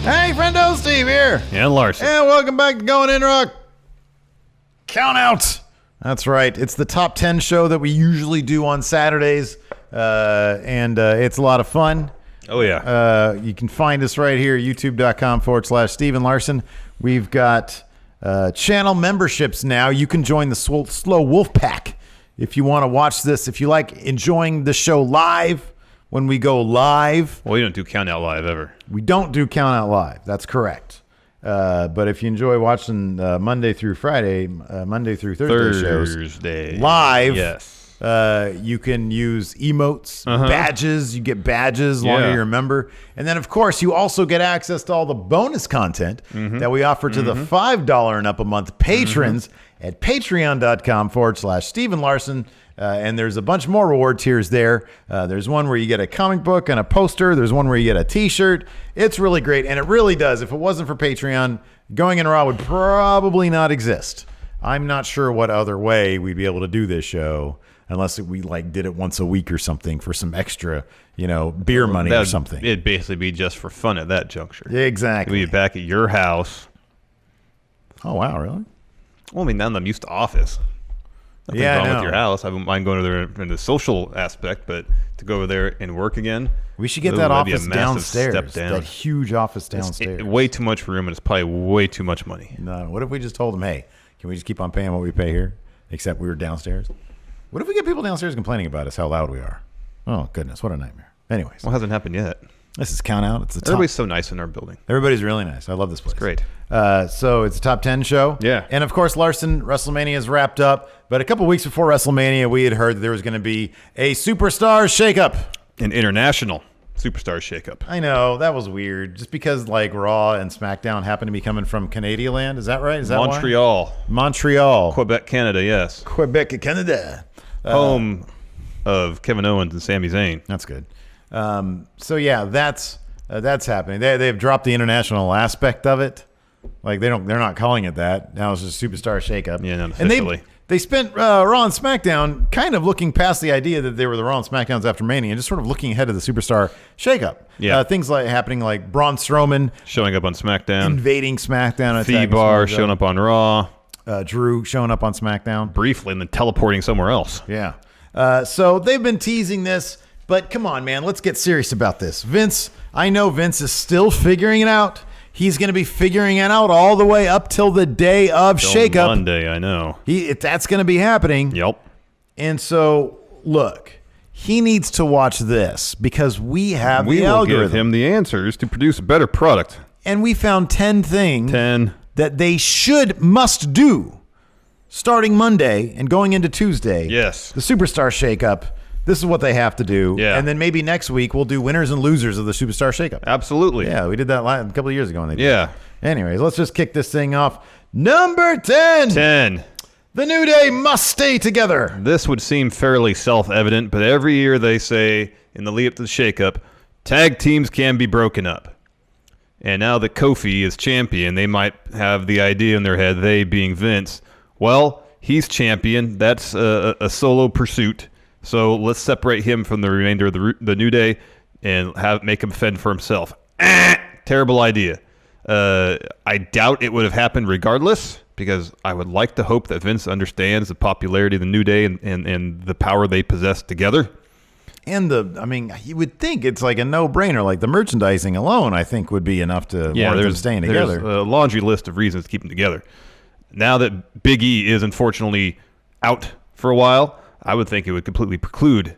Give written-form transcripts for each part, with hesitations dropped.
Hey, friendo, Steve here. And Larson. And welcome back to Going In Rock Countout. That's right. It's the top 10 show that we usually do on Saturdays. And it's a lot of fun. Oh, yeah. You can find us right here, youtube.com/Steven Larson. We've got channel memberships now. You can join the Slow Wolf Pack if you want to watch this. If you like enjoying the show live, when we go live. Well, we don't do Countout live ever. We don't do Countout live. That's correct. But if you enjoy watching Monday through Thursday shows live, yes, you can use emotes, badges. You get badges longer you're a member. And then, of course, you also get access to all the bonus content that we offer to the $5 and up a month patrons at patreon.com/Steven Larson. And there's a bunch more reward tiers there. There's one where you get a comic book and a poster. There's one where you get a t-shirt. It's really great. And it really does. If it wasn't for Patreon, Going In Raw would probably not exist. I'm not sure what other way we'd be able to do this show unless we did it once a week or something for some extra, beer money or something. It'd basically be just for fun at that juncture. Exactly. We'd be back at your house. Oh, wow, really? Well, I mean, now that I'm used to office. Nothing's wrong with your house. I wouldn't mind going over there in the social aspect, but to go over there and work again. We should get that office downstairs. Step down. That huge office downstairs. Way too much room, and it's probably way too much money. No. What if we just told them, hey, can we just keep on paying what we pay here, except we were downstairs? What if we get people downstairs complaining about us, how loud we are? Oh, goodness, what a nightmare. Anyways. Well, it hasn't happened yet. This is Countout. It's the top. Everybody's so nice in our building. Everybody's really nice. I love this place. It's great. So it's a top 10 show. Yeah. And of course, Larson, WrestleMania is wrapped up. But a couple weeks before WrestleMania, we had heard that there was going to be a Superstar Shakeup. An international Superstar Shakeup. I know. That was weird. Just because Raw and SmackDown happen to be coming from Canadian land. Is that right? Is that Montreal. Why? Montreal. Quebec, Canada, yes. Quebec, Canada. Home of Kevin Owens and Sami Zayn. That's good. So yeah, that's happening. They've dropped the international aspect of it. They're not calling it that. Now it's just Superstar Shakeup. Yeah, not officially. And they spent Raw and SmackDown kind of looking past the idea that they were the Raw and SmackDowns after Mania and just sort of looking ahead of the Superstar Shakeup. Yeah. Things happening like Braun Strowman showing up on SmackDown. Invading SmackDown. T-Bar showing up on Raw. Drew showing up on SmackDown. Briefly and then teleporting somewhere else. Yeah. So they've been teasing this. But come on, man, let's get serious about this. Vince, I know Vince is still figuring it out. He's going to be figuring it out all the way up till the day of Shakeup. Monday, I know. That's going to be happening. Yep. And so, look, he needs to watch this because we have the algorithm. We will give him the answers to produce a better product. And we found 10 things that they must do starting Monday and going into Tuesday. Yes. The Superstar Shakeup. This is what they have to do. Yeah. And then maybe next week we'll do winners and losers of the Superstar Shakeup. Absolutely. Yeah, we did that a couple of years ago. Yeah. Anyways, let's just kick this thing off. Number 10. 10. The New Day must stay together. This would seem fairly self-evident, but every year they say in the lead up to the Shakeup, tag teams can be broken up. And now that Kofi is champion, they might have the idea in their head, they being Vince, well, he's champion. That's a solo pursuit. So let's separate him from the remainder of the New Day and make him fend for himself. Terrible idea. I doubt it would have happened regardless because I would like to hope that Vince understands the popularity of the New Day and the power they possess together. And you would think it's like a no-brainer. Like the merchandising alone, I think, would be enough to warrant them staying together. There's a laundry list of reasons to keep them together. Now that Big E is unfortunately out for a while, I would think it would completely preclude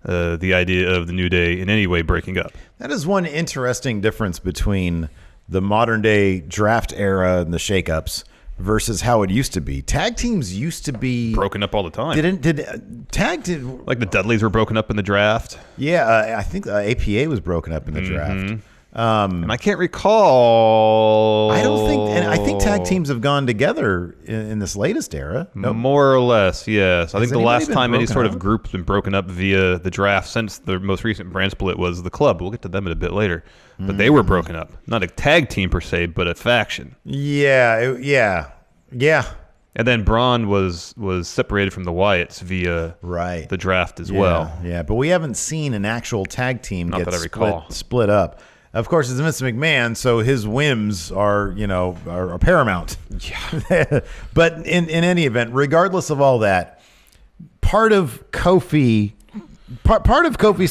the idea of the New Day in any way breaking up. That is one interesting difference between the modern-day draft era and the shakeups versus how it used to be. Tag teams used to be broken up all the time. Like the Dudleys were broken up in the draft? Yeah, I think APA was broken up in the draft. And I can't recall. I think tag teams have gone together in this latest era. Nope. More or less, yes. I think the last time any sort of group's been broken up via the draft since the most recent brand split was the Club. We'll get to them in a bit later. But they were broken up. Not a tag team per se, but a faction. Yeah. And then Braun was separated from the Wyatts via the draft as well. Yeah, but we haven't seen an actual tag team Not get that I recall. split up. Of course, it's Vince McMahon, so his whims are paramount. Yeah. But in any event, regardless of all that, part of Kofi's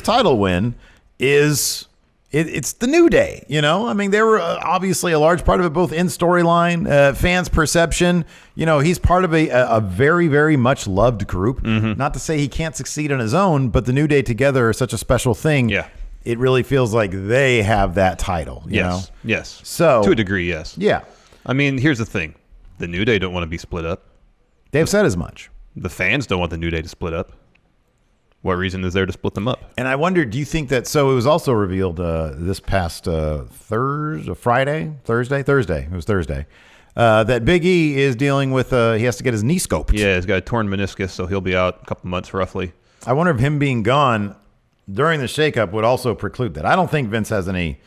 title win is it's the New Day. I mean, they were obviously a large part of it, both in storyline, fans' perception. He's part of a very, very much loved group. Not to say he can't succeed on his own, but the New Day together are such a special thing. Yeah. It really feels like they have that title. You know? Yes. So to a degree, yes. Yeah. I mean, here's the thing: the New Day don't want to be split up. They've said as much. The fans don't want the New Day to split up. What reason is there to split them up? And I wonder, do you think that? So it was also revealed this past Thursday. It was Thursday. That Big E is dealing with. He has to get his knee scoped. Yeah, he's got a torn meniscus, so he'll be out a couple months roughly. I wonder if him being gone during the shakeup would also preclude that. I don't think Vince has any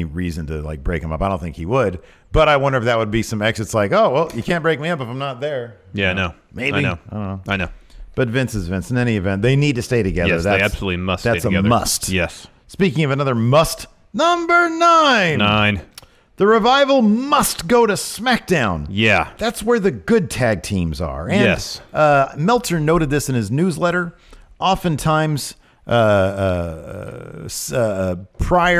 reason to like break him up. I don't think he would. But I wonder if that would be some exits like, oh, well, you can't break me up if I'm not there. Yeah, no. Maybe. I know. I don't know. I know. But Vince is Vince. In any event, they need to stay together. Yes, they absolutely must stay together. That's a must. Yes. Speaking of another must, number 9. 9. The Revival must go to SmackDown. Yeah. That's where the good tag teams are. And, yes. Meltzer noted this in his newsletter. Oftentimes, prior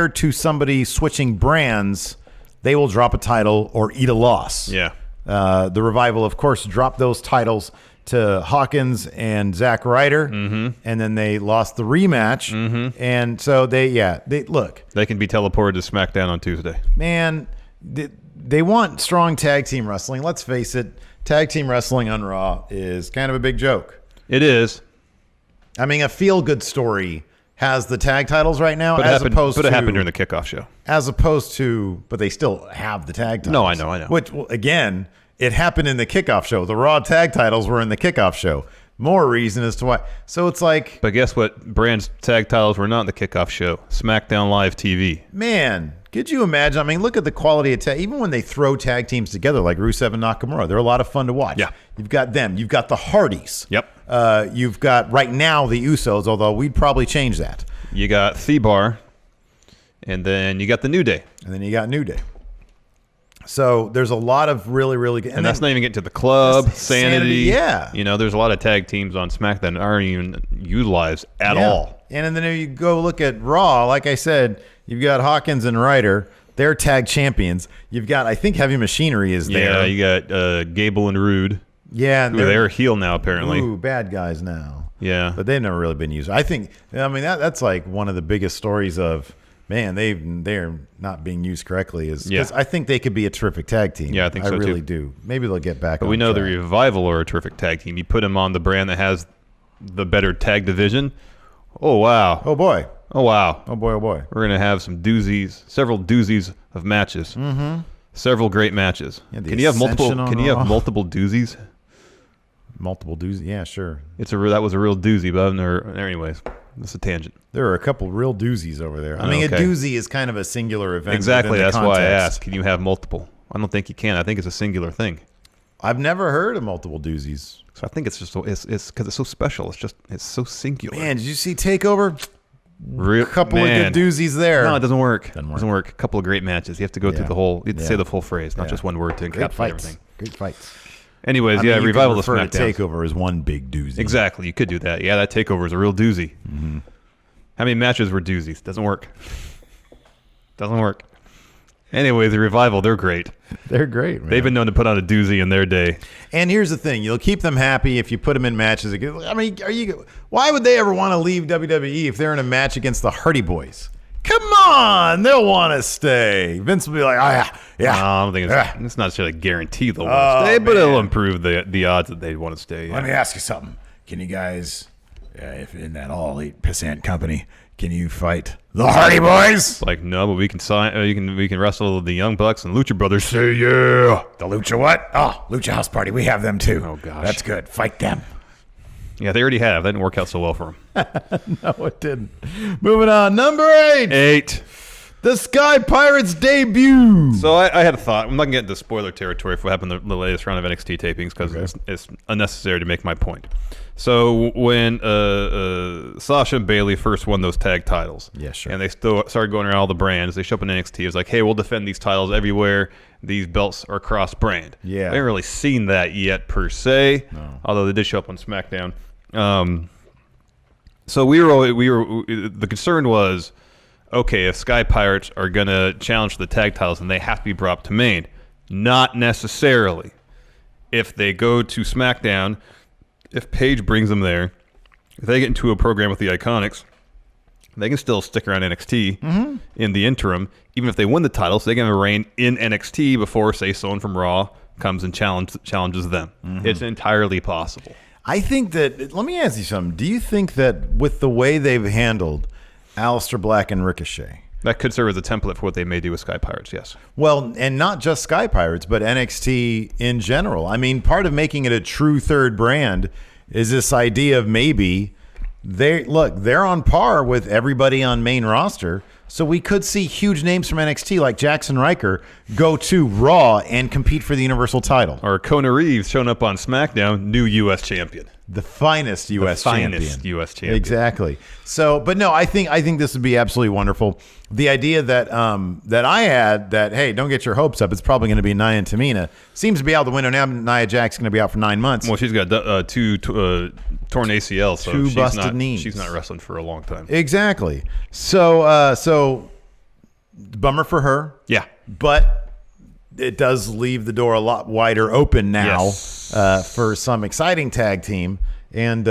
to somebody switching brands, they will drop a title or eat a loss. Yeah. The Revival, of course, dropped those titles to Hawkins and Zack Ryder, and then they lost the rematch. And so they look. They can be teleported to SmackDown on Tuesday. Man, they want strong tag team wrestling. Let's face it, tag team wrestling on Raw is kind of a big joke. It is. I mean, a feel-good story has the tag titles right now, but it happened during the kickoff show. But they still have the tag titles. No, I know. Which, well, again, it happened in the kickoff show. The Raw tag titles were in the kickoff show. More reason as to why. So it's like... But guess what? Brand's tag titles were not in the kickoff show. SmackDown Live TV. Man, could you imagine? I mean, look at the quality of tag. Even when they throw tag teams together like Rusev and Nakamura, they're a lot of fun to watch. Yeah. You've got them. You've got the Hardys. Yep. You've got, right now, the Usos, although we'd probably change that. You got Thebar, and then you got the New Day. And then you got New Day. So there's a lot of really, really good. And that's not even getting to the club, Sanity. Yeah. There's a lot of tag teams on SmackDown that aren't even utilized at all. And then you go look at Raw, like I said, you've got Hawkins and Ryder. They're tag champions. You've got, I think, Heavy Machinery is there. Yeah, you got Gable and Rude. Yeah. And they're heel now, apparently. Ooh, bad guys now. Yeah. But they've never really been used. That's like one of the biggest stories of, man, they're not being used correctly. Because I think they could be a terrific tag team. Yeah, I think so, too. I really do. Maybe they'll get back on But we know track. the Revival are a terrific tag team. You put them on the brand that has the better tag division. Oh, wow. Oh, boy. Oh, wow. Oh, boy, oh, boy. We're going to have several doozies of matches. Mm-hmm. Several great matches. Yeah, can you have multiple doozies? Multiple doozies? Yeah, sure. That was a real doozy, but I've never. Anyways, that's a tangent. There are a couple real doozies over there. I mean, a doozy is kind of a singular event. Exactly. That's why I asked. Can you have multiple? I don't think you can. I think it's a singular thing. I've never heard of multiple doozies. So I think it's just it's because it's so special. It's so singular. Man, did you see Takeover? A couple of good doozies there. No, it doesn't work. Doesn't work. A couple of great matches. You have to go through the whole. You have to say the full phrase, not just one word to encapsulate everything. Great fights. Anyways, Revival of SmackDown. Takeover is one big doozy. Exactly. You could do that. Yeah, that Takeover is a real doozy. Mm-hmm. How many matches were doozies? Doesn't work. Doesn't work. Anyway, the Revival, they're great. They're great, man. They've been known to put on a doozy in their day. And here's the thing. You'll keep them happy if you put them in matches. I mean, why would they ever want to leave WWE if they're in a match against the Hardy Boys? Come on. They'll want to stay. Vince will be like, oh, yeah. No, I don't think it's not necessarily a guarantee they'll want to stay, but it'll improve the odds that they want to stay. Let me ask you something. Can you guys, if in that all 8% company, can you fight the Hardy Boys? It's like, no, but we can sign. We can wrestle the Young Bucks and Lucha Brothers. Say yeah. The Lucha what? Oh, Lucha House Party. We have them too. Oh gosh, that's good. Fight them. Yeah, they already have. That didn't work out so well for them. No, it didn't. Moving on. Number 8. The Sky Pirates debut. So I had a thought. I'm not going to get into spoiler territory for what happened in the latest round of NXT tapings because it's unnecessary to make my point. So when Sasha and Bayley first won those tag titles, and they started going around all the brands, they show up in NXT. It was like, hey, we'll defend these titles everywhere. These belts are cross-brand. Yeah. I haven't really seen that yet per se, although they did show up on SmackDown. So we were the concern was, okay, if Sky Pirates are going to challenge the tag titles, then they have to be brought up to main. Not necessarily. If they go to SmackDown, if Paige brings them there, if they get into a program with the Iconics, they can still stick around NXT in the interim. Even if they win the titles, they can reign in NXT before, say, someone from Raw comes and challenges them. It's entirely possible. I think that, let me ask you something. Do you think that with the way they've handled Aleister Black and Ricochet, that could serve as a template for what they may do with Sky Pirates, yes. Well, and not just Sky Pirates, but NXT in general. I mean, part of making it a true third brand is this idea of maybe they're on par with everybody on main roster. So we could see huge names from NXT like Jackson Riker go to Raw and compete for the Universal title. Or Kona Reeves showing up on SmackDown, new U.S. champion. The finest U.S. champion. U.S. champion. Exactly. So, but no, I think this would be absolutely wonderful. The idea that that I had that, hey, don't get your hopes up. It's probably going to be Nia and Tamina. Seems to be out the window now. Nia Jax's going to be out for 9 months. Well, she's got two torn ACLs, so two busted knees. She's not wrestling for a long time. Exactly. So bummer for her. Yeah. But it does leave the door a lot wider open now for some exciting tag team, and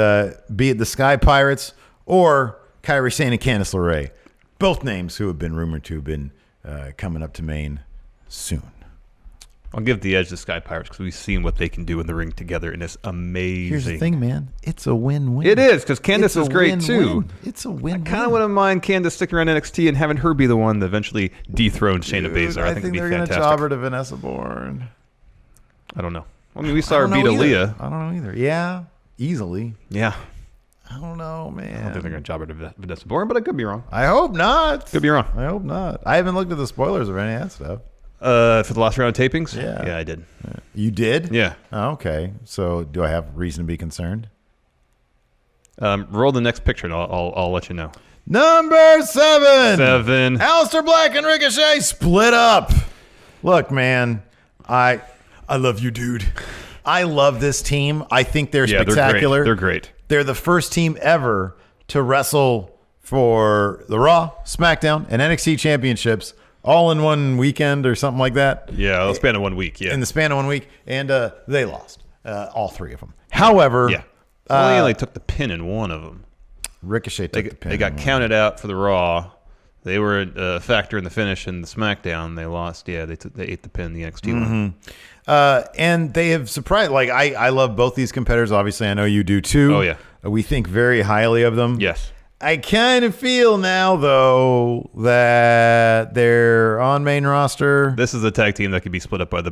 be it the Sky Pirates or Kairi Sane and Candice LeRae, both names who have been rumored to have been coming up to main soon. I'll give the edge to Sky Pirates because we've seen what they can do in the ring together, and it's amazing. Here's the thing, man. It's a win-win. It is, because Candice is great, too. It's a win-win. I kind of wouldn't mind Candice sticking around NXT and having her be the one that eventually dethrones Shayna Baszler. I think it'd be they're fantastic. going to job her to Vanessa Bourne. I don't know. I mean, we saw her beat Aaliyah. I don't know either. Yeah, easily. Yeah. I don't know, man. I don't think they're going to job her to Vanessa Bourne, but I could be wrong. I hope not. Could be wrong. I hope not. I haven't looked at the spoilers of any of that stuff. For the last round of tapings? Yeah, I did. You did? Yeah. Oh, okay. So do I have reason to be concerned? Roll the next picture, and I'll let you know. Number 7. 7. Aleister Black and Ricochet split up. Look, man, I love you, dude. I love this team. I think they're spectacular. They're great. They're the first team ever to wrestle for the Raw, SmackDown, and NXT championships all in one weekend or something like that. Yeah, the span of 1 week, yeah. In the span of 1 week, and they lost, all 3 of them. However... Yeah. They only took the pin in one of them. Ricochet took the pin. They got counted out for the Raw. They were a factor in the finish in the SmackDown. They lost. Yeah, they ate the pin in the NXT one. And they have surprised. Like, I love both these competitors. Obviously, I know you do too. Oh, yeah. We think very highly of them. Yes. I kind of feel now, though, that they're on main roster. This is a tag team that could be split up by the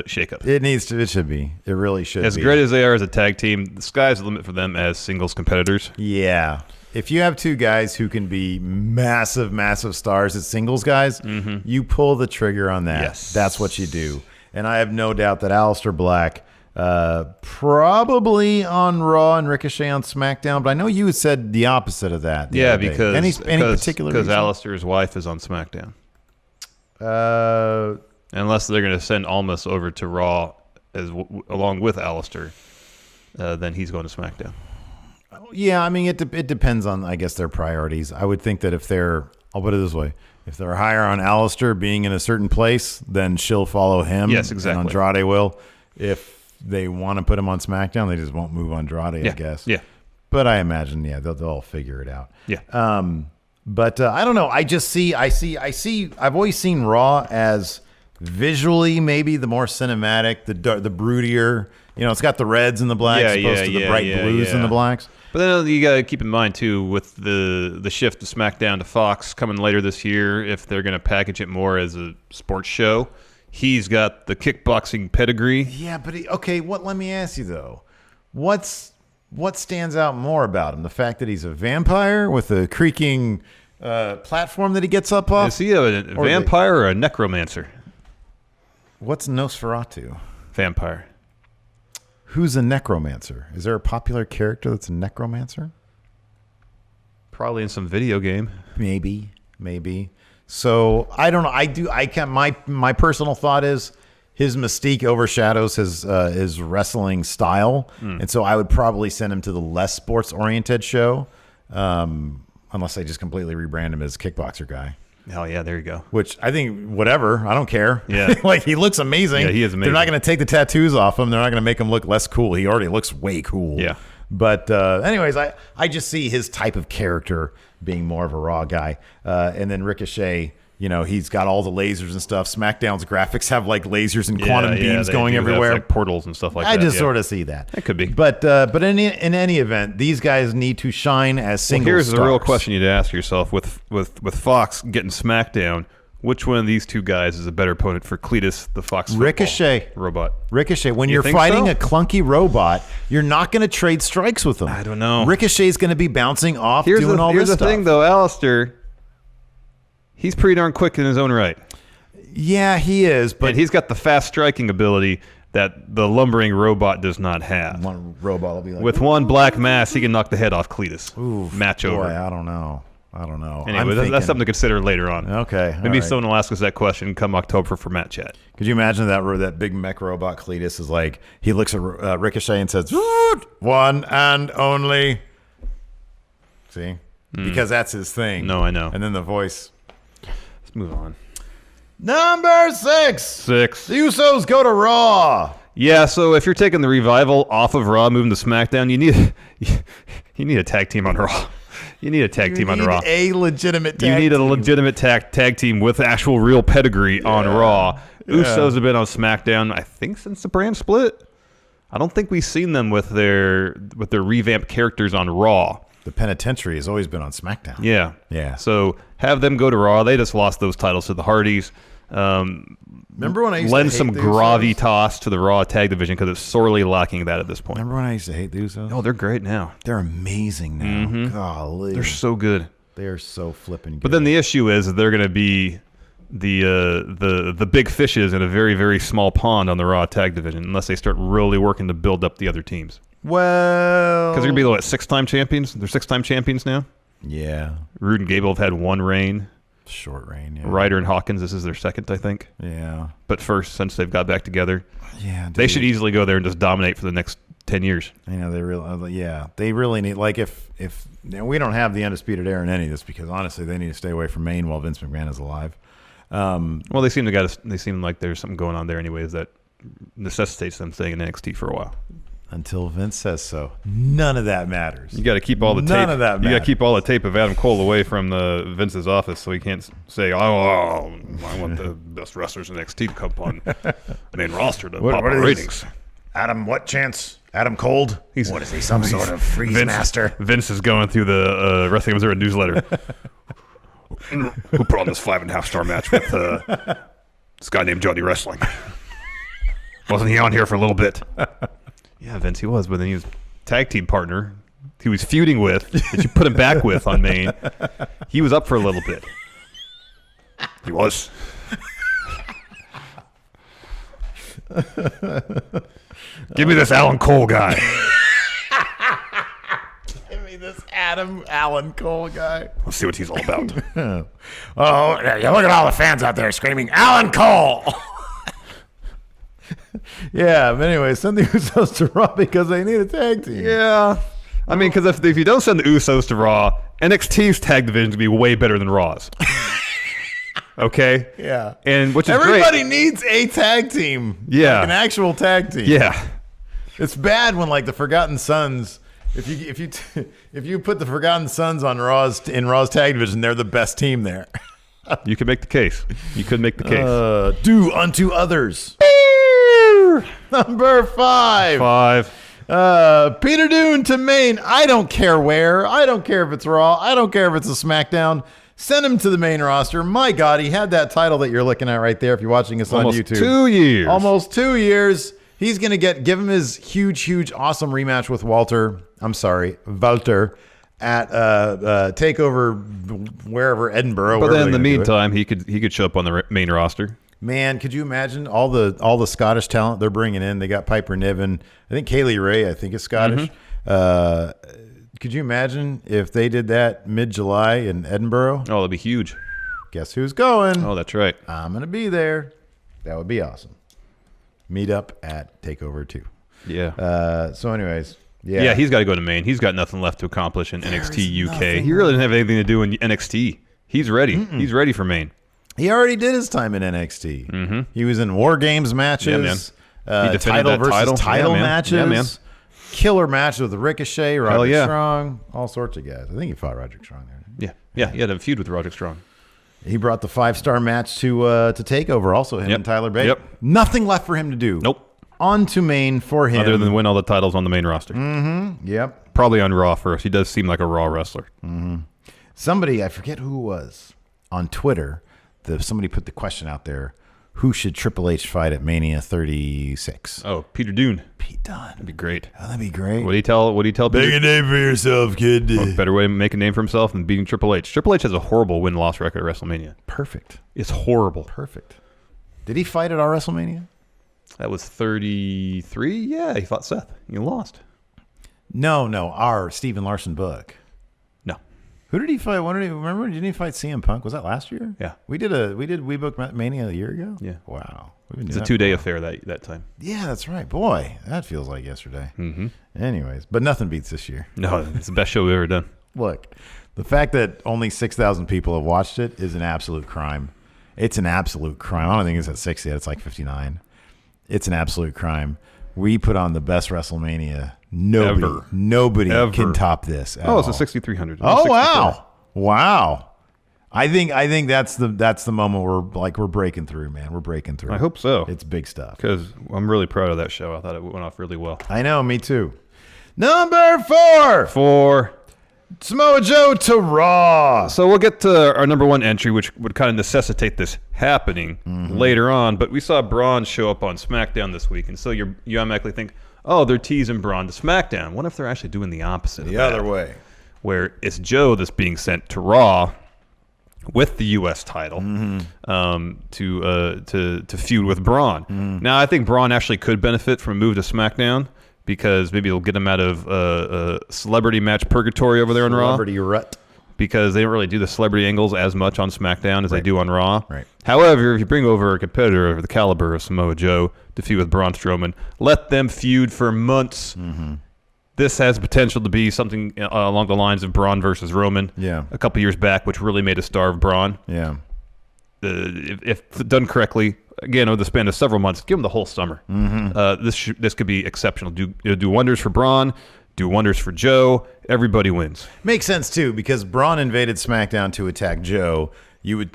Shakeup. It should be. It really should be. As great as they are as a tag team, the sky's the limit for them as singles competitors. Yeah. If you have 2 guys who can be massive, massive stars as singles guys, you pull the trigger on that. Yes. That's what you do. And I have no doubt that Aleister Black... probably on Raw and Ricochet on SmackDown, but I know you had said the opposite of that. Yeah, because any particular reason? Because Aleister's wife is on SmackDown. Unless they're going to send Almas over to Raw along with Aleister, then he's going to SmackDown. Yeah, I mean it depends on, I guess, their priorities. I would think that I'll put it this way. If they're higher on Aleister being in a certain place, then she'll follow him. Yes, exactly. And Andrade will. If they want to put him on SmackDown, they just won't move Andrade, I guess. Yeah. But I imagine, they'll all figure it out. Yeah. But I don't know. I've always seen Raw as visually maybe the more cinematic, the broodier. It's got the reds and the blacks as opposed to the bright blues and the blacks. But then you got to keep in mind, too, with the shift to SmackDown to Fox coming later this year, if they're going to package it more as a sports show. He's got the kickboxing pedigree. Yeah, but let me ask you though, what stands out more about him? The fact that he's a vampire with a creaking platform that he gets up off? Is he a vampire or a necromancer? What's Nosferatu? Vampire. Who's a necromancer? Is there a popular character that's a necromancer? Probably in some video game. Maybe. So I don't know. My personal thought is his mystique overshadows his wrestling style, and so I would probably send him to the less sports oriented show, unless they just completely rebrand him as kickboxer guy. Oh yeah, there you go. Which I think, whatever, I don't care. Yeah, like he looks amazing. Yeah, he is amazing. They're not going to take the tattoos off him. They're not going to make him look less cool. He already looks way cool. Yeah. But anyways, I just see his type of character being more of a Raw guy, and then Ricochet. You know, he's got all the lasers and stuff. SmackDown's graphics have like lasers and quantum beams going everywhere, like portals and stuff like that. I just sort of see that. It could be, but in any event, these guys need to shine as single here's stars. the real question you need to ask yourself: with Fox getting SmackDown, which one of these two guys is a better opponent for Cletus, the Fox Ricochet robot? Ricochet. When you're fighting a clunky robot, you're not going to trade strikes with him. I don't know. Ricochet's going to be bouncing off, doing all this stuff. Here's the thing, though, Alistair. He's pretty darn quick in his own right. Yeah, he is. But and he's got the fast striking ability that the lumbering robot does not have. One robot will be like, with one black mass, he can knock the head off Cletus. Ooh, match over. Boy, I don't know. Anyway, that's something to consider later on. Okay. Maybe someone will ask us that question come October for Matt Chat. Could you imagine that big mech robot Cletus is like, he looks at Ricochet and says, one and only. See? Because that's his thing. No, I know. And then the voice. Let's move on. Number 6. The Usos go to Raw. Yeah, so if you're taking the Revival off of Raw, moving to SmackDown, you need a tag team on Raw. You need a tag team on Raw. A legitimate tag team. You need a legitimate tag team with actual real pedigree on Raw. Usos have been on SmackDown, I think, since the brand split. I don't think we've seen them with their revamped characters on Raw. The Penitentiary has always been on SmackDown. Yeah. So have them go to Raw. They just lost those titles to the Hardys. Remember when I used lend to hate some the gravitas to the Raw tag division because it's sorely lacking that at this point. Remember when I used to hate the Usos? Oh, they're great now. They're amazing now. Golly. They're so good. They are so flipping good. But then the issue is that they're going to be the big fishes in a very, very small pond on the Raw tag division unless they start really working to build up the other teams. Well, because they're going to be, what, 6-time champions? They're 6-time champions now? Yeah. Rude and Gable have had one reign. Short reign, yeah. Ryder and Hawkins, this is their second, I think. Yeah. But first, since they've got back together. Yeah, dude. They should easily go there and just dominate for the next 10 years. You know, they really need, like, if we don't have the Undisputed Era in any of this, because honestly, they need to stay away from Maine while Vince McMahon is alive. Well, they seem like there's something going on there anyways that necessitates them staying in NXT for a while. Until Vince says so. None of that matters. You got to keep all the tape. None of that matters. You got to keep all the tape of Adam Cole away from Vince's office, so he can't say, "Oh, I want the best wrestlers in NXT to come on main roster to pop our ratings." Adam, what chance? Adam Cold? What is he? Some sort of freeze master? Vince is going through the Wrestling Observer newsletter. Who put on this 5.5-star match with this guy named Johnny Wrestling? Wasn't he on here for a little bit? Yeah, Vince, he was, but then he was tag team partner he was feuding with, that you put him back with on Maine. He was up for a little bit. He was. Give me this Alan Cole guy. Give me this Alan Cole guy. Let's see what he's all about. Oh, yeah, look at all the fans out there screaming, Alan Cole! Yeah, but anyway, send the Usos to Raw because they need a tag team. Yeah. I mean, because if you don't send the Usos to Raw, NXT's tag division is going to be way better than Raw's. Okay? Yeah. And which is Everybody great. needs a tag team. Yeah. Like an actual tag team. Yeah. It's bad when, like, the Forgotten Sons, if you put the Forgotten Sons on Raw's tag division, they're the best team there. You could make the case. You could make the case. Do unto others. Number 5. Peter Dunne to Maine. I don't care where. I don't care if it's Raw. I don't care if it's a SmackDown. Send him to the main roster. My God, he had that title that you're looking at right there if you're watching us on YouTube. 2 years. Almost 2 years. He's going to give him his huge, awesome rematch with Walter. at TakeOver wherever, Edinburgh. But then in the meantime, he could show up on the main roster. Man, could you imagine all the Scottish talent they're bringing in? They got Piper Niven. I think Kaylee Ray, I think, is Scottish. Could you imagine if they did that mid-July in Edinburgh? Oh, that'd be huge. Guess who's going? Oh, that's right. I'm going to be there. That would be awesome. Meet up at TakeOver 2. Yeah. So anyways, yeah, he's got to go to Maine. He's got nothing left to accomplish in NXT UK. He really didn't have anything to do in NXT. He's ready. He's ready for Maine. He already did his time in NXT. He was in War Games matches. Yeah, man. He title versus title matches. Yeah, man. Killer match with Ricochet, Roderick Strong, all sorts of guys. I think he fought Roderick Strong there. Yeah. He had a feud with Roderick Strong. He brought the 5-star match to TakeOver. Also, him and Tyler Bate. Yep. Nothing left for him to do. Nope. On to Maine for him. Other than win all the titles on the main roster. Yep. Probably on Raw first. He does seem like a Raw wrestler. Somebody, I forget who it was, on Twitter, somebody put the question out there, who should Triple H fight at Mania 36? Oh, Peter Dunne. Pete Dunne. That'd be great. Oh, that'd be great. What do you tell Peter? Make a name for yourself, kid. Well, better way to make a name for himself than beating Triple H. Triple H has a horrible win-loss record at WrestleMania. Perfect. It's horrible. Perfect. Did he fight at our WrestleMania? That was 33? Yeah, he fought Seth. You lost. No, our Stephen Larson book. No. Who did he fight? Remember? Didn't he fight CM Punk? Was that last year? Yeah. We booked Mania a year ago? Yeah. Wow. It's a 2-day affair that time. Yeah, that's right. Boy, that feels like yesterday. Anyways, but nothing beats this year. No, it's the best show we've ever done. Look, the fact that only 6,000 people have watched it is an absolute crime. It's an absolute crime. I don't think it's at 60 yet. It's like 59. It's an absolute crime. We put on the best WrestleMania. Nobody Ever. can top this. It's a 6,300. Oh, wow. I think that's the moment we're breaking through, man. We're breaking through. I hope so. It's big stuff. Because I'm really proud of that show. I thought it went off really well. I know, me too. Number 4. Samoa Joe to Raw. So we'll get to our number 1 entry, which would kind of necessitate this happening later on. But we saw Braun show up on SmackDown this week, and so you automatically think, oh, they're teasing Braun to SmackDown. What if they're actually doing the opposite? The other way, where it's Joe that's being sent to Raw with the U.S. title to feud with Braun. Now, I think Braun actually could benefit from a move to SmackDown, because maybe it'll get him out of celebrity match purgatory over there on Raw. Celebrity rut. Because they don't really do the celebrity angles as much on SmackDown as they do on Raw. Right. However, if you bring over a competitor of the caliber of Samoa Joe to feud with Braun Strowman, let them feud for months. This has potential to be something along the lines of Braun versus Roman a couple years back, which really made a star of Braun. Yeah. If done correctly, again, over the span of several months, give them the whole summer. This could be exceptional. Do wonders for Braun. Do wonders for Joe. Everybody wins. Makes sense too, because Braun invaded SmackDown to attack Joe.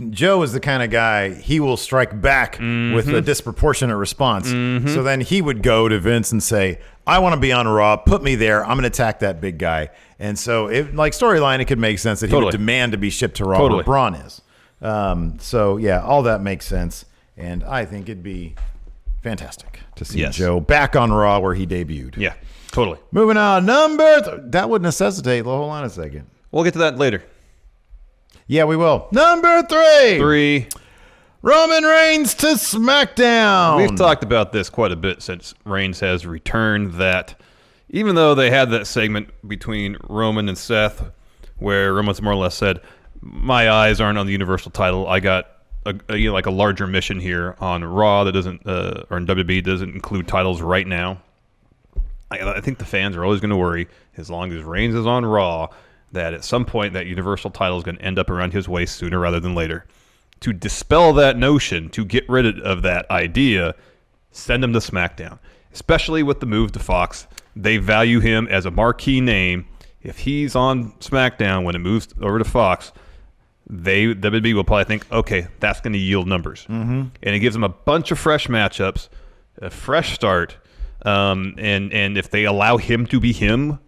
Joe is the kind of guy, he will strike back with a disproportionate response. So then he would go to Vince and say, I want to be on Raw. Put me there. I'm going to attack that big guy. And so, storyline, it could make sense that he would demand to be shipped to Raw where Braun is. So yeah, all that makes sense. And I think it'd be fantastic to see Joe back on Raw where he debuted. Yeah, totally. Moving on, that would necessitate. Hold on a second. We'll get to that later. Yeah, we will. Number 3. 3. Roman Reigns to SmackDown. We've talked about this quite a bit since Reigns has returned, that even though they had that segment between Roman and Seth where Roman's more or less said, my eyes aren't on the Universal title. I got a larger mission here on Raw that doesn't, or in WWE, doesn't include titles right now. I think the fans are always going to worry, as long as Reigns is on Raw, that at some point that Universal title is going to end up around his waist sooner rather than later. To dispel that notion, to get rid of that idea, send him to SmackDown. Especially with the move to Fox. They value him as a marquee name. If he's on SmackDown when it moves over to Fox, WWE will probably think, okay, that's going to yield numbers. And it gives them a bunch of fresh matchups, a fresh start. And if they allow him to be him,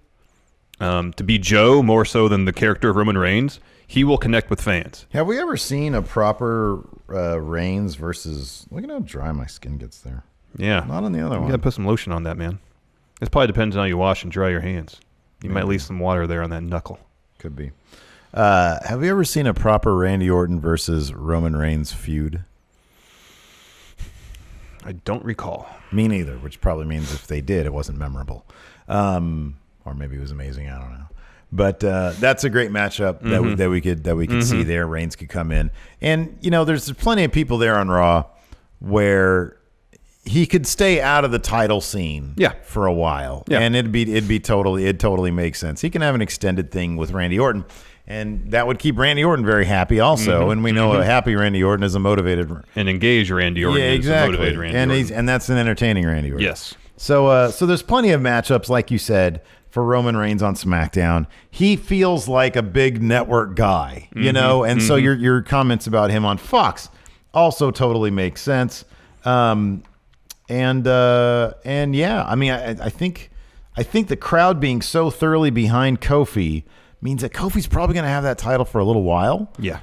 to be Joe more so than the character of Roman Reigns, he will connect with fans. Have we ever seen a proper Reigns versus... Look at how dry my skin gets there. Yeah. Not on the other one. You got to put some lotion on that, man. It probably depends on how you wash and dry your hands. You might leave some water there on that knuckle. Could be. Have you ever seen a proper Randy Orton versus Roman Reigns feud? I don't recall. Me neither, which probably means if they did, it wasn't memorable. Or maybe it was amazing. I don't know. But that's a great matchup that we could see there. Reigns could come in. And, there's plenty of people there on Raw where he could stay out of the title scene for a while. Yeah. And it'd totally make sense. He can have an extended thing with Randy Orton. And that would keep Randy Orton very happy also. And we know a happy Randy Orton is a motivated and engaged Randy Orton. Yeah, exactly. Is a motivated Randy Orton. And that's an entertaining Randy Orton. Yes. So there's plenty of matchups, like you said, for Roman Reigns on SmackDown. He feels like a big network guy, and so your comments about him on Fox also totally make sense. And yeah, I mean, I think the crowd being so thoroughly behind Kofi means that Kofi's probably going to have that title for a little while. Yeah.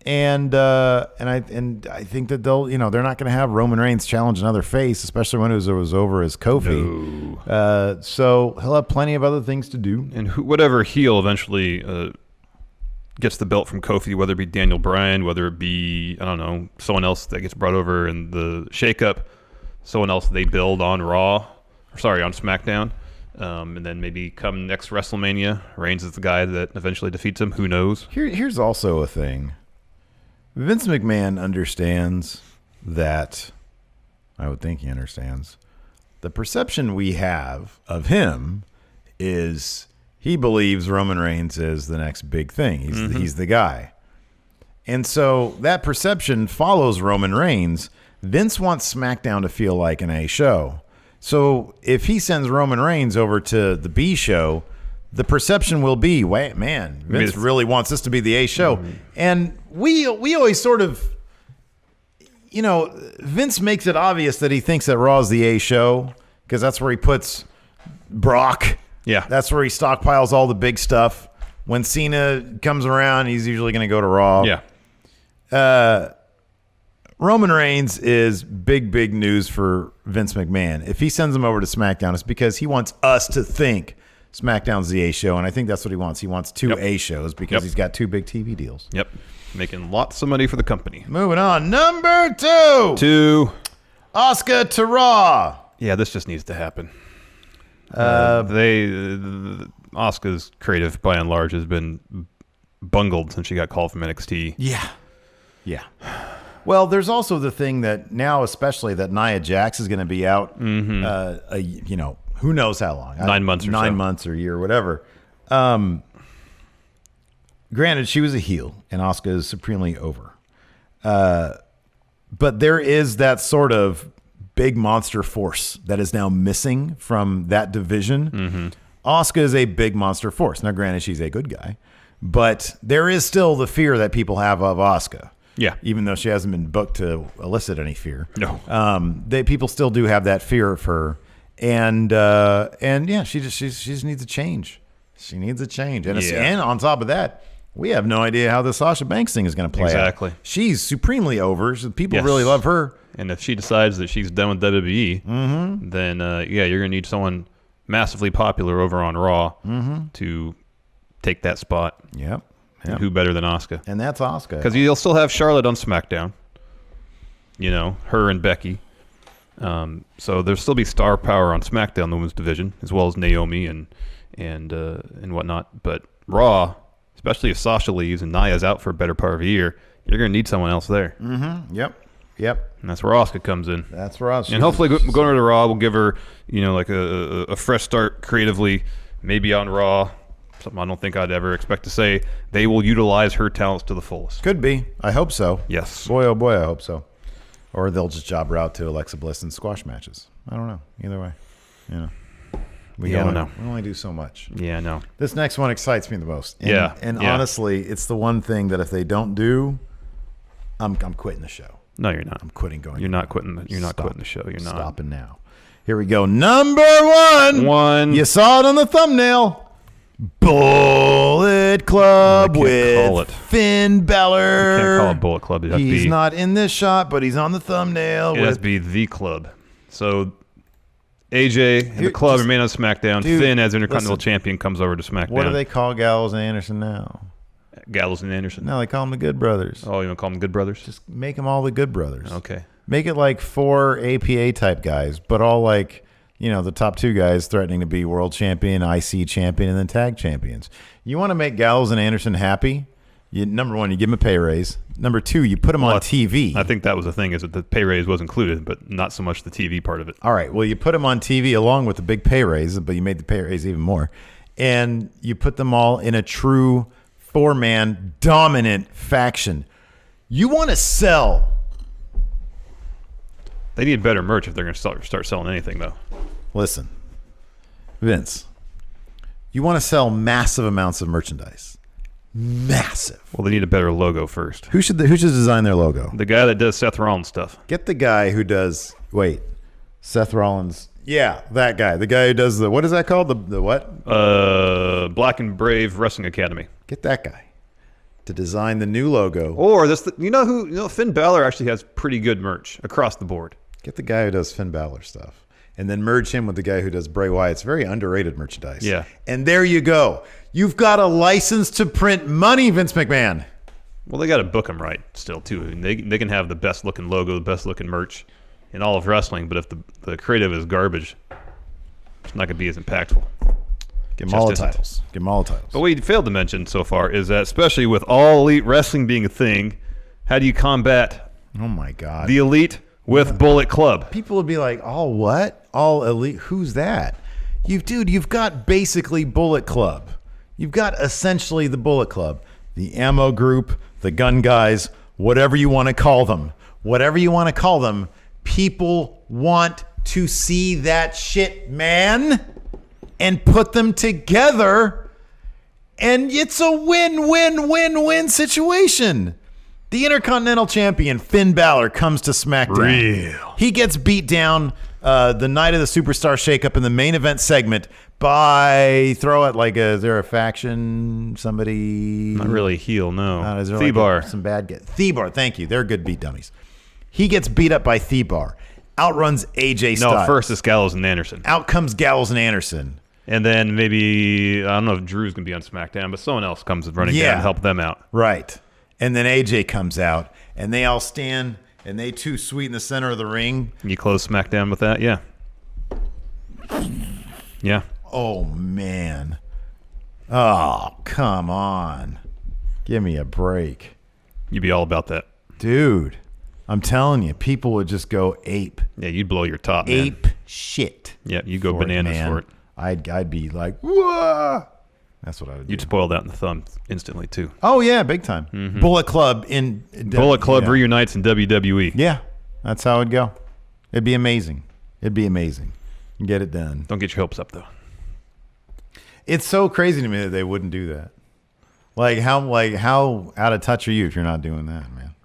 And I think that they're not going to have Roman Reigns challenge another face, especially when it was over as Kofi. No. So he'll have plenty of other things to do. And whatever heel eventually gets the belt from Kofi, whether it be Daniel Bryan, whether it be, I don't know, someone else that gets brought over in the Shakeup, someone else they build on on SmackDown. And then maybe come next WrestleMania, Reigns is the guy that eventually defeats him. Who knows? Here's also a thing. Vince McMahon understands that, I would think he understands, the perception we have of him is he believes Roman Reigns is the next big thing. He's the guy. And so that perception follows Roman Reigns. Vince wants SmackDown to feel like an A show. So if he sends Roman Reigns over to the B show, the perception will be, wait, man, Vince really wants this to be the A show. And we always sort of, Vince makes it obvious that he thinks that Raw is the A show because that's where he puts Brock. Yeah. That's where he stockpiles all the big stuff. When Cena comes around, he's usually going to go to Raw. Yeah. Roman Reigns is big news for Vince McMahon. If he sends him over to SmackDown, it's because he wants us to think SmackDown's the A show, and I think that's what he wants. He wants two A shows because he's got two big TV deals. Yep. Making lots of money for the company. Moving on. Number 2. Asuka to Raw. Yeah, this just needs to happen. Asuka's creative, by and large, has been bungled since she got called from NXT. Yeah. Well, there's also the thing that now, especially that Nia Jax is going to be out, who knows how long. 9 months or so. 9 months or a year, whatever. Granted, she was a heel, and Asuka is supremely over. But there is that sort of big monster force that is now missing from that division. Asuka is a big monster force. Now, granted, she's a good guy, but there is still the fear that people have of Asuka. Yeah. Even though she hasn't been booked to elicit any fear. No. People still do have that fear of her. And yeah, she just needs a change. She needs a change. And on top of that, we have no idea how the Sasha Banks thing is going to play out. Exactly. She's supremely over. People really love her. And if she decides that she's done with WWE, then you're going to need someone massively popular over on Raw to take that spot. Yep. And who better than Asuka? And that's Asuka. Because you'll still have Charlotte on SmackDown. Her and Becky. So there'll still be star power on SmackDown, the women's division, as well as Naomi and whatnot. But Raw, especially if Sasha leaves and Nia's out for a better part of a year, you're going to need someone else there. Yep. And that's where Asuka comes in. That's where Asuka. And hopefully going to Raw will give her, like a fresh start creatively, maybe on Raw. Something I don't think I'd ever expect to say. They will utilize her talents to the fullest. Could be. I hope so. Yes. Boy, oh boy, I hope so. Or they'll just job her out to Alexa Bliss in squash matches. I don't know. Either way. I don't know. We only do so much. Yeah, no. This next one excites me the most. And yeah. Honestly, it's the one thing that if they don't do, I'm quitting the show. No, you're not. I'm quitting going. You're not quitting. You're not quitting the show. You're not stopping now. Here we go. Number 1. You saw it on the thumbnail. Bullet Club with Finn Balor. You can't call it Bullet Club. He's not in this shot, but he's on the thumbnail. It has to be the club. So AJ and the club remain on SmackDown. Dude, Finn, as Intercontinental Champion, comes over to SmackDown. What do they call Gallows and Anderson now? Gallows and Anderson. No, they call them the Good Brothers. Oh, you want to call them Good Brothers? Just make them all the Good Brothers. Okay. Make it like 4 APA type guys, but all like, the top 2 guys threatening to be world champion, IC champion, and then tag champions. You want to make Gallows and Anderson happy? Number 1, you give them a pay raise. Number 2, you put them on TV. I think that was the thing, is that the pay raise was included, but not so much the TV part of it. All right. Well, you put them on TV along with the big pay raise, but you made the pay raise even more. And you put them all in a true 4-man dominant faction. You want to sell. They need better merch if they're going to start selling anything, though. Listen, Vince, you want to sell massive amounts of merchandise. Massive. Well, they need a better logo first. Who should design their logo? The guy that does Seth Rollins stuff. Get the guy who does. Wait, Seth Rollins. Yeah, that guy. The guy who does the. What is that called? The what? Black and Brave Wrestling Academy. Get that guy to design the new logo. Or this. Finn Balor actually has pretty good merch across the board. Get the guy who does Finn Balor stuff, and then merge him with the guy who does Bray Wyatt's very underrated merchandise. Yeah. And there you go. You've got a license to print money, Vince McMahon. Well, they got to book them right still, too. I mean, they can have the best-looking logo, the best-looking merch in all of wrestling, but if the creative is garbage, it's not going to be as impactful. Give them all the titles. Give them all the titles. But what we failed to mention so far is that, especially with All Elite Wrestling being a thing, how do you combat Oh, my God. the Elite with Bullet Club? People would be like, all what? All Elite? Who's that? You've got basically Bullet Club. You've got essentially the Bullet Club, the ammo group, the gun guys, whatever you want to call them. Whatever you want to call them, people want to see that shit, man, and put them together, and it's a win-win-win-win situation. The Intercontinental Champion, Finn Balor, comes to SmackDown. Real. He gets beat down the night of the Superstar Shakeup in the main event segment by, is there a faction, somebody? Not really heel, no. Is there Thebar. some bad guys? Thebar, thank you. They're good beat dummies. He gets beat up by Thebar. Outruns AJ Styles. No, first it's Gallows and Anderson. Out comes Gallows and Anderson. And then maybe, I don't know if Drew's going to be on SmackDown, but someone else comes running down to help them out. Right. And then AJ comes out, and they all stand, and they too sweet in the center of the ring. You close SmackDown with that? Yeah. Yeah. Oh, man. Oh, come on. Give me a break. You'd be all about that. Dude, I'm telling you, people would just go ape. Yeah, you'd blow your top, man. Ape shit. Yeah, you go bananas for it. I'd be like, whoa. That's what I would do. You'd spoil that in the thumb instantly, too. Oh, yeah, big time. Mm-hmm. Bullet Club reunites in WWE. Yeah, that's how it'd go. It'd be amazing. It'd be amazing. Get it done. Don't get your hopes up, though. It's so crazy to me that they wouldn't do that. How out of touch are you if you're not doing that, man?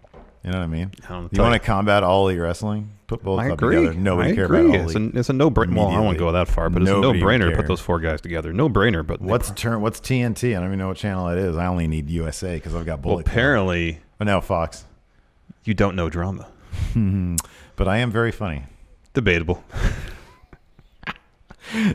You know what I mean? You want to combat All Elite Wrestling? Put Bullet Club together. Nobody cares about All Elite. It's a no-brainer. Well, I won't go that far, but it's a no-brainer to put those 4 guys together. No-brainer. But what's TNT? I don't even know what channel it is. I only need USA because I've got Bullet Club. Apparently. Oh, no, Fox. You don't know drama. But I am very funny. Debatable.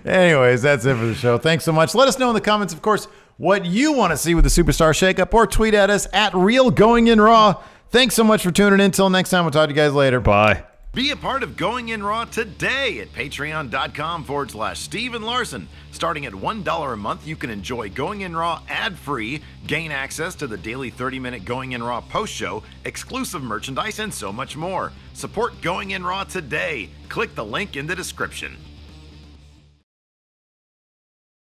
Anyways, that's it for the show. Thanks so much. Let us know in the comments, of course, what you want to see with the Superstar Shakeup, or tweet at us at RealGoingInRaw. Thanks so much for tuning in. Until next time, we'll talk to you guys later. Bye. Be a part of Going In Raw today at patreon.com/Steve and Larson. Starting at $1 a month, you can enjoy Going In Raw ad-free, gain access to the daily 30-minute Going In Raw post show, exclusive merchandise, and so much more. Support Going In Raw today. Click the link in the description.